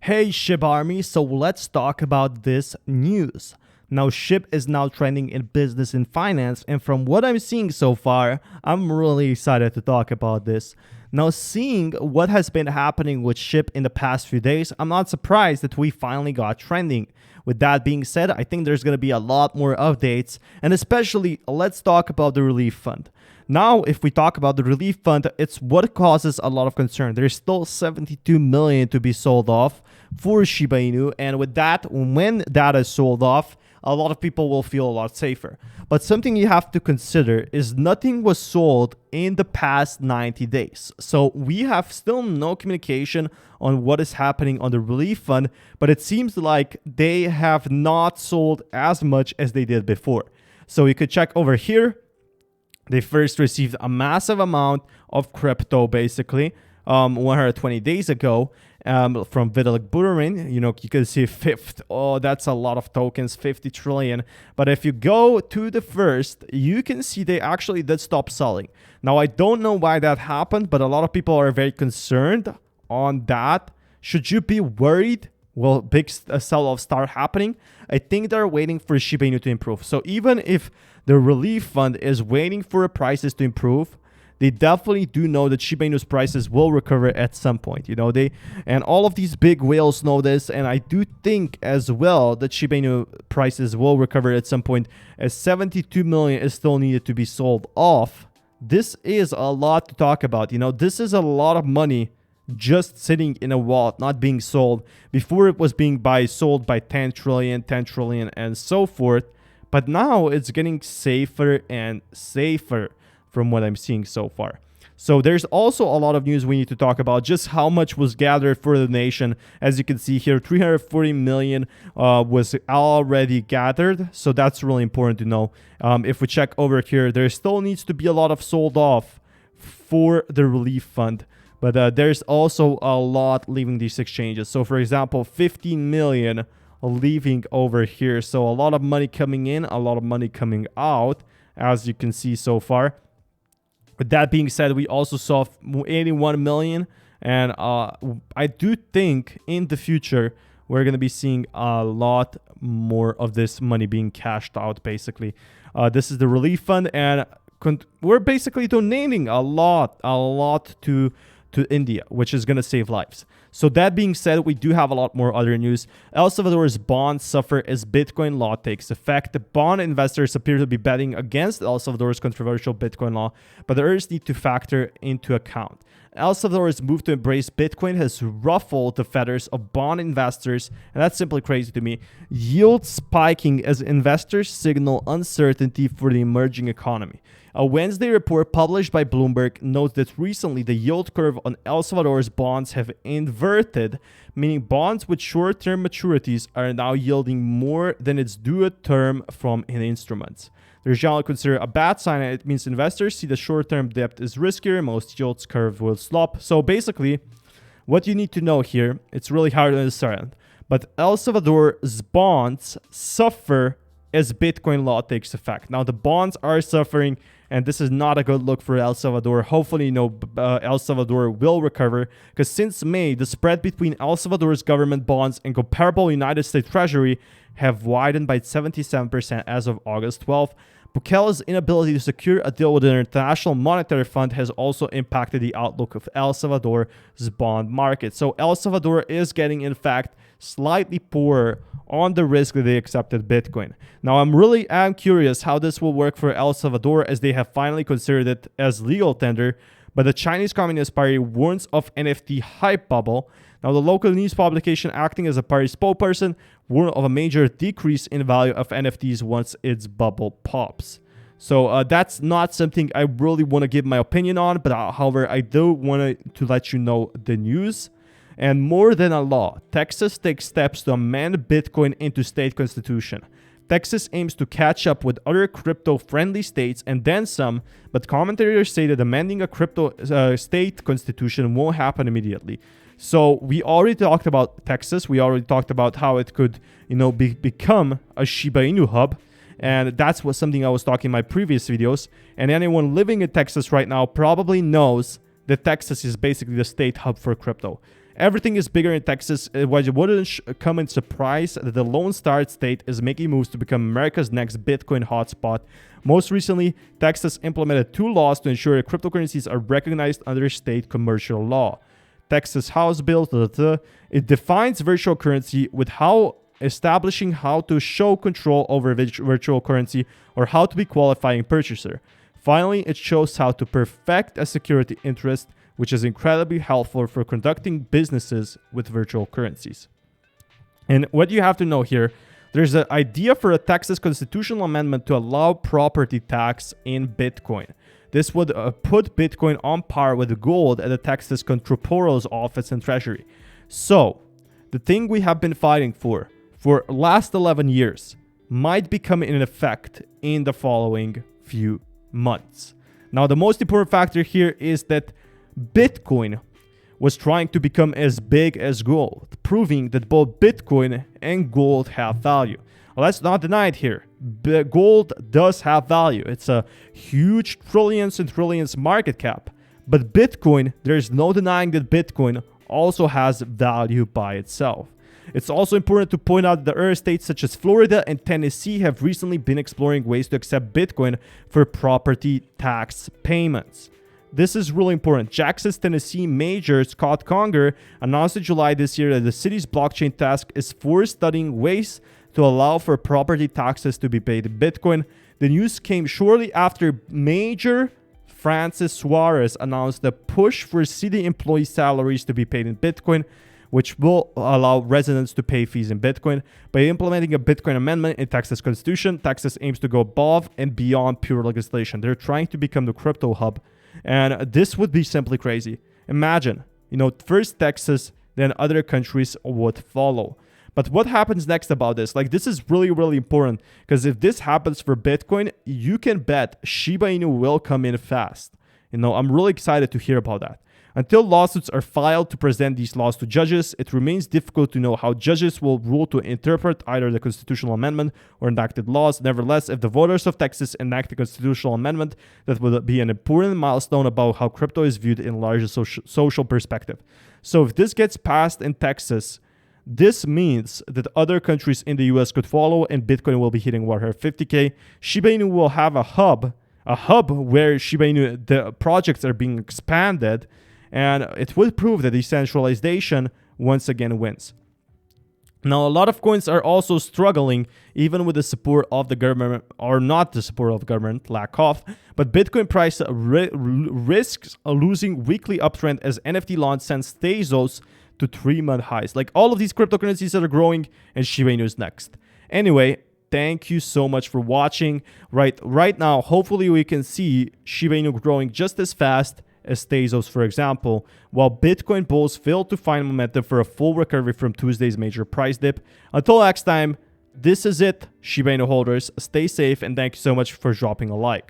Hey Shib Army, so let's talk about this news. Now Shib is now trending in business and finance, and from what I'm seeing so far, I'm really excited to talk about this. Now seeing what has been happening with Shib in the past few days, I'm not surprised that we finally got trending. With that being said, I think there's going to be a lot more updates, and especially let's talk about the relief fund. Now, if we talk about the relief fund, it's what causes a lot of concern. There's still 72 million to be sold off for Shiba Inu, and with that, when that is sold off, a lot of people will feel a lot safer. But something you have to consider is nothing was sold in the past 90 days. So we have still no communication on what is happening on the relief fund, but it seems like they have not sold as much as they did before. So you could check over here. They first received a massive amount of crypto, basically, 120 days ago from Vitalik Buterin. You can see fifth. Oh, that's a lot of tokens, 50 trillion. But if you go to the first, you can see they actually did stop selling. Now, I don't know why that happened, but a lot of people are very concerned on that. Should you be worried? Will big sell-off start happening? I think they're waiting for Shiba Inu to improve. So even if the relief fund is waiting for prices to improve, they definitely do know that Shiba Inu's prices will recover at some point. And all of these big whales know this, and I do think as well that Shiba Inu prices will recover at some point, as 72 million is still needed to be sold off. This is a lot to talk about. This is a lot of money just sitting in a wallet, not being sold. Before it was being sold by 10 trillion, and so forth. But now it's getting safer and safer from what I'm seeing so far. So there's also a lot of news we need to talk about, just how much was gathered for the nation. As you can see here, 340 million was already gathered. So that's really important to know. If we check over here, there still needs to be a lot of sold off for the relief fund. But there's also a lot leaving these exchanges. So for example, 15 million leaving over here. So a lot of money coming in, a lot of money coming out, as you can see so far. With that being said, we also saw 81 million. And I do think in the future, we're going to be seeing a lot more of this money being cashed out, basically. This is the relief fund, and we're basically donating a lot to India, which is going to save lives. So that being said, we do have a lot more other news. El Salvador's bonds suffer as Bitcoin law takes effect. The bond investors appear to be betting against El Salvador's controversial Bitcoin law, but the others need to factor into account. El Salvador's move to embrace Bitcoin has ruffled the feathers of bond investors, and that's simply crazy to me. Yield spiking as investors signal uncertainty for the emerging economy. A Wednesday report published by Bloomberg notes that recently the yield curve on El Salvador's bonds have inverted, meaning bonds with short-term maturities are now yielding more than its due term from instruments. There's generally considered a bad sign, and it means investors see the short-term debt is riskier. Most yields curve will slop. So basically, what you need to know here, it's really hard to understand, but El Salvador's bonds suffer as Bitcoin law takes effect. Now, the bonds are suffering, and this is not a good look for El Salvador. Hopefully, El Salvador will recover, because since May, the spread between El Salvador's government bonds and comparable United States Treasury have widened by 77% as of August 12th. Bukele's inability to secure a deal with the International Monetary Fund has also impacted the outlook of El Salvador's bond market. So El Salvador is getting, in fact, slightly poorer on the risk that they accepted Bitcoin. Now, I'm curious how this will work for El Salvador, as they have finally considered it as legal tender, but the Chinese Communist Party warns of NFT hype bubble. Now, the local news publication acting as a party spokesperson warned of a major decrease in value of NFTs once its bubble pops. So that's not something I really want to give my opinion on, but however, I do want to let you know the news. And more than a law, Texas takes steps to amend Bitcoin into state constitution. Texas aims to catch up with other crypto-friendly states and then some, but commentators say that amending a crypto state constitution won't happen immediately. So we already talked about Texas. We already talked about how it could, become a Shiba Inu hub. And that's something I was talking in my previous videos. And anyone living in Texas right now probably knows that Texas is basically the state hub for crypto. everything is bigger in Texas. It wouldn't come in surprise that the Lone Star State is making moves to become America's next Bitcoin hotspot. Most recently, Texas implemented 2 laws to ensure that cryptocurrencies are recognized under state commercial law. Texas House Bill, it defines virtual currency with establishing how to show control over virtual currency or how to be qualifying purchaser. Finally, it shows how to perfect a security interest, which is incredibly helpful for conducting businesses with virtual currencies. And what you have to know here, there's an idea for a Texas constitutional amendment to allow property tax in Bitcoin. This would put Bitcoin on par with gold at the Texas Comptroller's office and Treasury. So, the thing we have been fighting for last 11 years might become in effect in the following few months. Now, the most important factor here is that Bitcoin was trying to become as big as gold, proving that both Bitcoin and gold have value. Well, let's not deny it here. Gold does have value. It's a huge trillions and trillions market cap. But Bitcoin, there's no denying that Bitcoin also has value by itself. It's also important to point out that other states such as Florida and Tennessee have recently been exploring ways to accept Bitcoin for property tax payments. This is really important. Jackson's Tennessee Mayor Scott Conger announced in July this year that the city's blockchain task is for studying ways to allow for property taxes to be paid in Bitcoin. The news came shortly after Mayor Francis Suarez announced the push for city employee salaries to be paid in Bitcoin, which will allow residents to pay fees in Bitcoin. By implementing a Bitcoin amendment in Texas Constitution, Texas aims to go above and beyond pure legislation. They're trying to become the crypto hub. And this would be simply crazy. Imagine, first Texas, then other countries would follow. But what happens next about this? This is really, really important, because if this happens for Bitcoin, you can bet Shiba Inu will come in fast. I'm really excited to hear about that. Until lawsuits are filed to present these laws to judges, it remains difficult to know how judges will rule to interpret either the constitutional amendment or enacted laws. Nevertheless, if the voters of Texas enact a constitutional amendment, that would be an important milestone about how crypto is viewed in a larger social perspective. So if this gets passed in Texas, this means that other countries in the US could follow, and Bitcoin will be hitting 150K. Shiba Inu will have a hub where Shiba Inu, the projects are being expanded, and it would prove that decentralization once again wins. Now, a lot of coins are also struggling, even with the support of the government, or not the support of the government, lack of. But Bitcoin price risks losing weekly uptrend as NFT launch sends Tezos to 3-month highs. All of these cryptocurrencies that are growing, and Shiba Inu is next. Anyway, thank you so much for watching. Right now, hopefully we can see Shiba Inu growing just as fast as Tezos, for example, while Bitcoin bulls failed to find momentum for a full recovery from Tuesday's major price dip. Until next time, this is it, Shiba Inu holders. Stay safe, and thank you so much for dropping a like.